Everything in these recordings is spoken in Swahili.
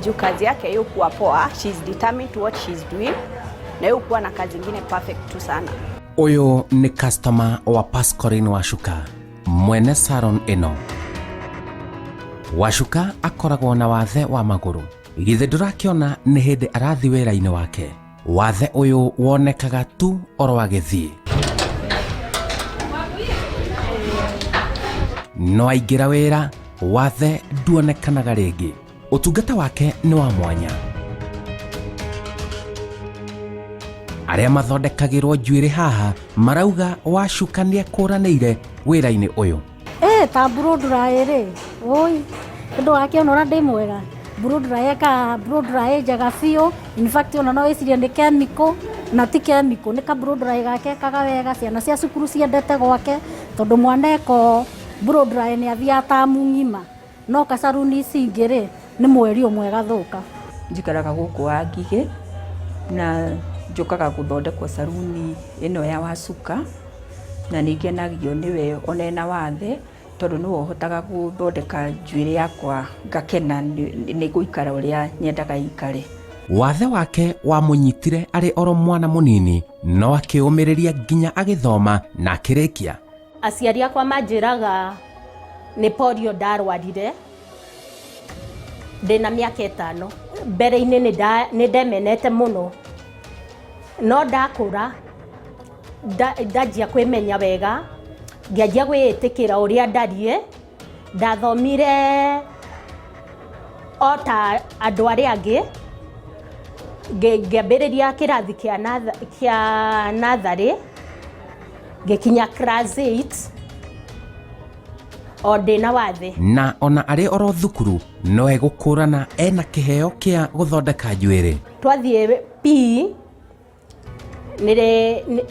juu kazi yake yukuwa poa, she's determined to what she's doing, na yukuwa na kazi ingine perfect tu sana. Uyu ni customer wa Pascaline Wacuka, mwene salon ino. Wacuka akoragwo na wathe wa maguru. Githe ndurakiona ni hindi arathi wira-ini wake. Wathe uyu wonekaga tu oro agithii. No aingira wira, wathe nduonekanaga ringi. Utungata wake ni wa mwanya. Aria mathondekagirwo njuiri haha marauga Wacuka ni ekũranĩire wĩra-inĩ ũyũ. Ta blow dryer ri. Oi. Ndo akiona ora ndi mwega. Blow dryer ka blow dryer jaga fio. In fact ona no iciria ni chemical na ti chemical ni ka blow dryer gake kaga wega ciana cia cukuru ciendete gwake tondu mwaneko blow dryer ni athia tamu ngima. No ka saruni cingiri ni mweri umwe gathuka. Njikaraga guku wa Ngigĩ na njukaga guthondekwo saruni ino ya Wacuka na ningenagio niwe onena wathe tondu no hotaga guthondeka njuiri yakwa ngakena ni guikara uria nyendaga ikare. Wathe wake wa munyitire ari oro mwana munini no akiumiriria nginya agithoma na akirikia. Aciari akwa manjiraga ni polio ndarwarire ndina miaka 5 mbere-ini ni ndemenete muno no ndakura ndanjia kwimenya wega ngianjia gwitikira uria ndarie ndathomire ota andu aria angi ngiambiriria kirathi kia nathari ngikinya class 8 o ndina wathe na ona ari oro thukuru no egũkũrana ena kiheo kia guthondeka njuiri. Twathie PE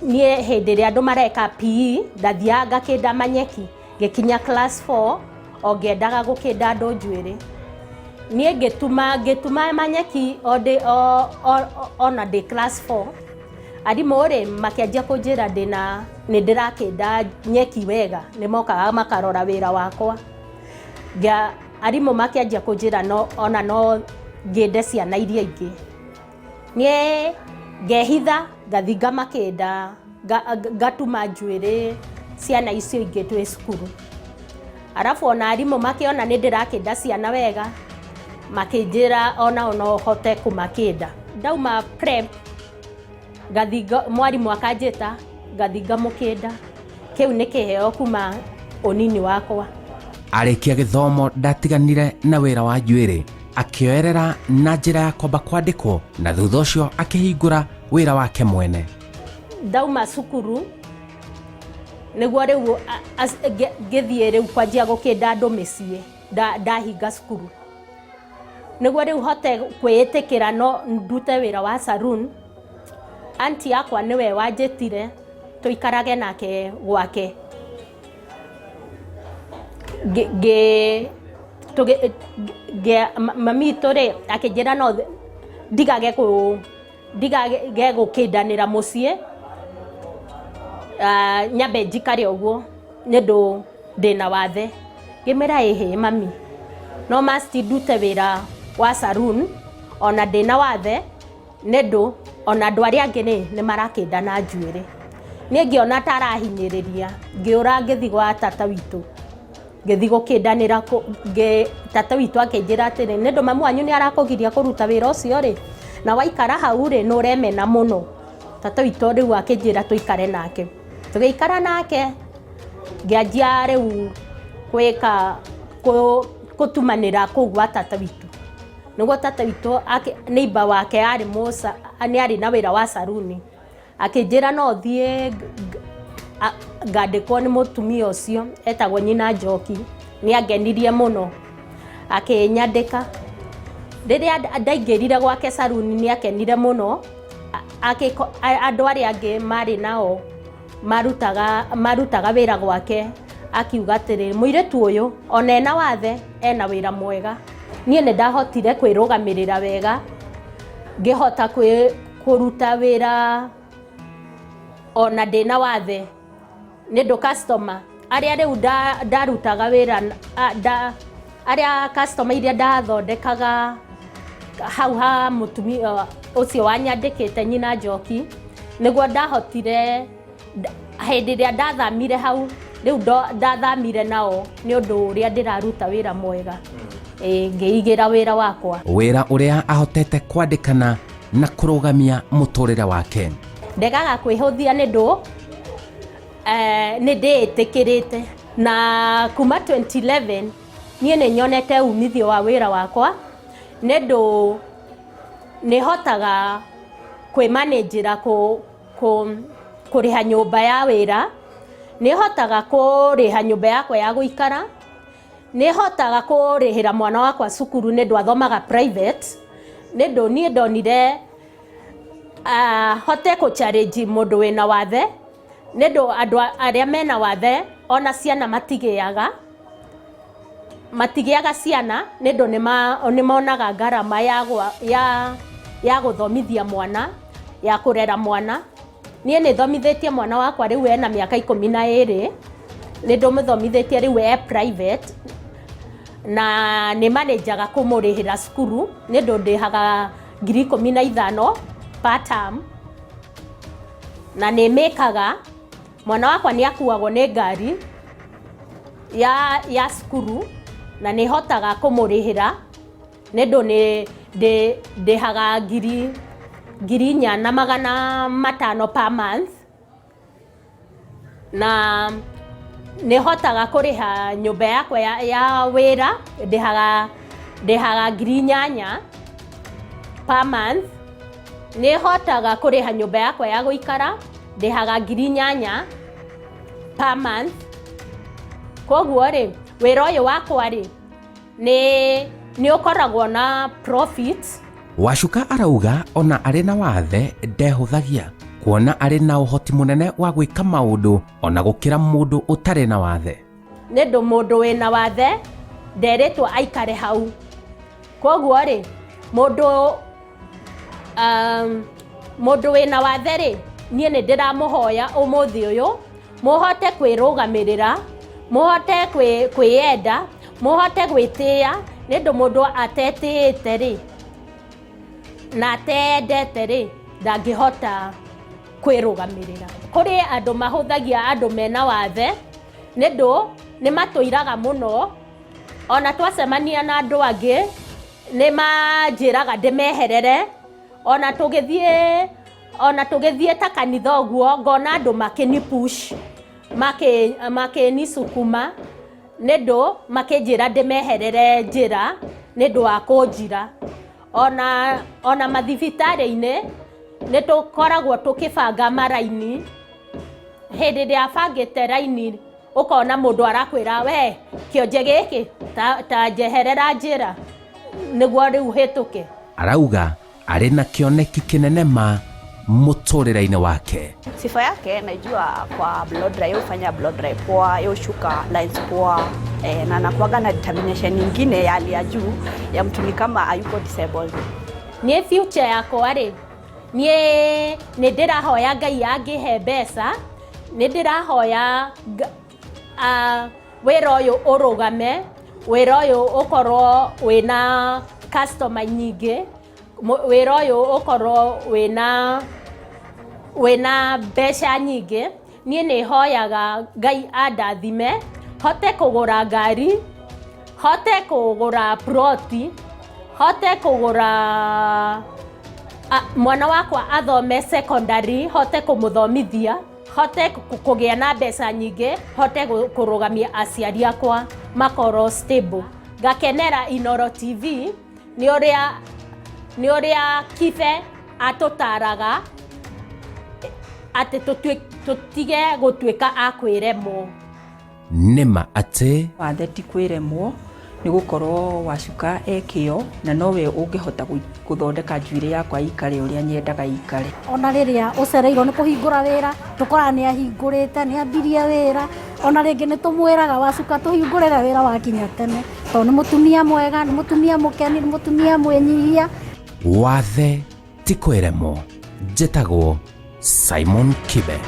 nie hindi ria andu mareka PE ndathia ngakinda manyeki ngikinya class 4 o ngendaga gukinda andu njuiri. Nie ngituma manyeki ona ndi class 4 arimu ri makianjia kunjira ni ndirakinda nyeki wega ni mokaga makarora wira wakwa. Arimu makianjia kunjira no nginde ciana iria ingi. Nie ngehitha ngathinga makinda ngatuma njuiri ciana icio ingi twi cukuru. Arafu ona arimu makiona ni ndirakinda ciana wega makinjira ona hote kumakinda. Ndauma prep ngathinga mwarimu akanjita ngathinga mukinda. Kiu ni kiheo kuma unini wakwa. Arikia githomo ndatiganire na wira wa njuiri akioerera na njira ya kwamba kwandikwo na thutha ucio akihingura wira wake mwene. Ndauma cukuru niguo riu ngithie riu kwanjia gukinda andu micii ndahinga cukuru niguo riu hote kwiitikira no ndute wira wa saloon. Auntie yakwa niwe wanjitire tuikarage nake gwake mami tore akinjira no ndigage gukindanira mucii nyambe njikare uguo nindu ndina wathe. Ngimera ihi mami no must ndute wira wa saloon ona ndina wathe nindu ona andu aria angi ni marakinda na njuiri. Nie ngiona tarahinyiriria ngiura ngithi gwa tata witu ngithi gukindanira tata witu akinjira atiri nindu mamu wanyu ni arakugiria kuruta wira ucio ri na waikara hau ri no remena muno. Tata witu riu akinjira tuikare nake tugiikara nake ngianjia riu kwika kutumanira kugwa tata witu niguo tata witu neighbor wake ari musa ani ari na wira wa saloon akinjira no thie ngandikwo ni mutumia ucio etagwo nyina Njoki. Ni angenirie muno akinyandika riria ndaingirire gwake saloon ni akenire muno andu aria angi mari nao marutaga wira gwake akiuga atiri muiritu uyu ona ena wathe ena wira mwega. Nie ni ndahotire kwirugamirira wega ngihota kuruta wira ona ndina wathe nindu customer aria riu ndarutaga wira aria customer iria ndathondekaga hau ha mutumia ucio wanyandikite nyina Njoki niguo ndahotire hindi ria ndathamire hau riu ndathamire nao ni undu uria ndiraruta wira mwega ngiigira wira wakwa wira uria ahotete kwandikana na kurugamia muturire wake ndegaga kwihuthia nindu ni ndiitikirite na kuma 2011 nie ni nyonete umithio wa wira wakwa nindu ni hotaga kwimanajira kuriha nyumba ya wira ni hotaga kuriha nyumba yakwa ya guikara ni hotaga kurihira mwana wakwa cukuru nindu athomaga private nindu nie ndonire hote ku challenge mundu wina wathe nindu andu aria mena wathe ona ciana matigiaga ciana nindu nimaonaga ngarama ya guthomithia mwana ya kurera mwana nie ni thomithitie mwana wakwa riu ena miaka 12 nindu muthomithitie riu private na ni manajaga kumurihira cukuru nindu ndihaga 15,000 per term na ni mekaga mwana wakwa ni akuagwo ni ngari ya cukuru na ni hotaga kumurihira nindu ni ndihaga 4,500 per month na ni hotaga kuriha nyumba yakwa ya wira ndihaga 8,000 per month ni hotaga kuriha nyumba yakwa ya guikara ndihaga 8,000 per month koguo ri wira uyu wakwa ri ni ukoragwo na profit Wacuka arauga ona ari na wathe ndehuthagia kuona ari na uhoti munene wa gwika maundu ona gukira mundu utari na wathe nindu mundu wina wathe nderitwo aikare hau koguo ri mundu wina wathe ri nie ni ndiramuhoya umuthi uyu muhote kwirugamirira muhote kwiyenda muhote gwitia nindu mundu atetiite ri na atendete ri ndangihota kwirugamirira kuri andu mahuthagia andu mena wathe nindu ni matuiraga muno ona twacemania na andu angi ni manjiraga ndimeherere ona tugithie ta kanitha uguo ngona andu makini push makini sukuma nindu makinjira ndimeherere njira nindu wa kunjira ona mathibitari-ini ni tukoragwo tukibanga maraini hindi ria bangite raini ukona mundu arakwira we kionje giki ta njeherera njira niguo riu hituke arauga ari na kioneki kinene ma muturire-ini wake sifa yake najua kwa blood drive ufanya blood drive poa yoshuka lines poa na anakuaga na determination nyingine ya hali ya juu ya mtu ni kama ayuko disabled ni future yako ari ni ndirahoya Ngai angihe mbeca ni ndirahoya wira uyu urugame wira uyu ukorwo wina customer nyingi wira uyu ukorwo wina mbeca nyingi nie ni hoyaga Ngai andathime hote kugura ngari hote kugura ploti hote kugura mwana wakwa athome secondary hote kumuthomithia hote kugia na mbeca nyingi hote kurugamia aciari akwa makoro stable ngakenera Inooro TV ni uria Kibe atutaraga ati tutige gutwika akwiremwo nima ati wathe ti kwiremwo ni gukorwo Wacuka ekio na nowe ungihota guthondeka njuire yakwa ikare uria nyendaga ikare ona riria ucereirwo ni kuhingura wira tukora ni ahingurite ni ambirie wira ona ringi ni tumwiraga Wacuka tuhingurire wira wakinya tene to ni mutumia mwega ni mutumia mukeni ni mutumia mwenyihia wathe ti kwiremwo njitagwo Simon Kibe.